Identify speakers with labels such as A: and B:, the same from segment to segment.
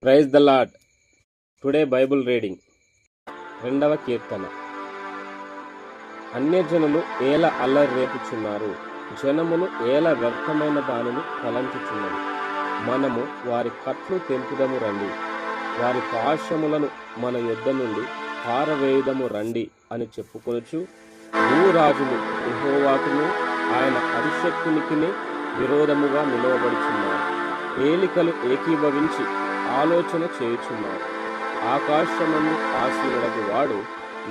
A: Praise the lord. Today Bible reading 2వ కీర్తన. అన్యజనులు ఏల అల్లరి రేపుచున్నారు, జనములు ఏల వ్యర్థమైన దానిని తలంచుచున్నది. మనము వారి కట్లు తెంపుదము రండి, వారి పాశములను మన యొద్ద నుండి పారవేయుదము రండి అని చెప్పుకొనుచు భూరాజులు యెహోవాకును ఆయన అభిషక్తునికి విరోధముగా నిలవబడుచున్నారు. ఏలికలు ఏకీభవించి ఆలోచన చేయుచున్నారు. ఆకాశమందు ఆశీనుడగు వాడు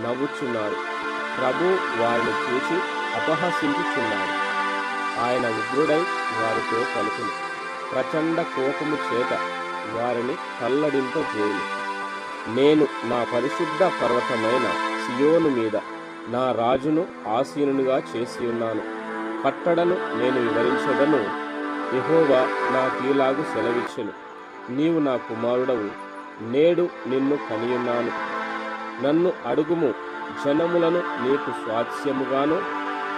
A: నవ్వుచున్నాడు. ప్రభు వారిని చూచి అపహసించుచున్నాడు. ఆయన ఉగ్రుడై వారితో పలుకును, ప్రచండ కోపము చేత వారిని కల్లడింపజేయును. నేను నా పరిశుద్ధ పర్వతమైన సియోను మీద నా రాజును ఆసీనునిగా చేసి ఉన్నాను. కట్టడను నేను వివరించదను. యెహోవా నాకీలాగు సెలవిచ్చెను, నీవు నా కుమారుడవు, నేడు నిన్ను కనియున్నాను. నన్ను అడుగుము, జనములను నీకు స్వాస్యముగాను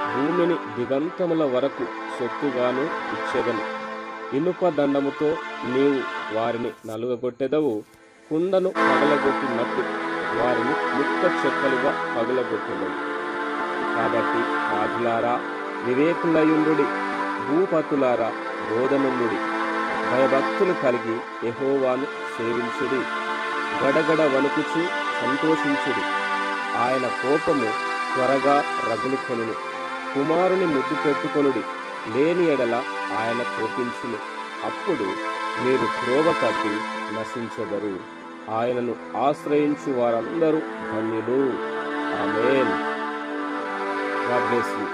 A: భూమిని దిగంతముల వరకు సొత్తుగాను ఇచ్చెదను. ఇనుప దండముతో నీవు వారిని నలుగగొట్టెదవు. కుండను పగలగొట్టినట్టు వారిని ముక్క చెక్కలుగా పగలగొట్టెదవు. కాబట్టి రాజులారా వివేకులయుండుడి, భూపతులారా బోధనుండుడి. భయభక్తులు కలిగి యెహోవాను సేవించుడి. గడగడ వణుకుచు సంతోషించుడి. ఆయన కోపము త్వరగా రగులుకొనును. కుమారుని ముద్దు పెట్టుకొనుడి, లేని ఎడల ఆయన కోపించును. అప్పుడు మీరు త్రోవ తప్పి నశించెదరు. ఆయనను ఆశ్రయించు వారందరూ ధన్యులు. ఆమేన్. God bless you.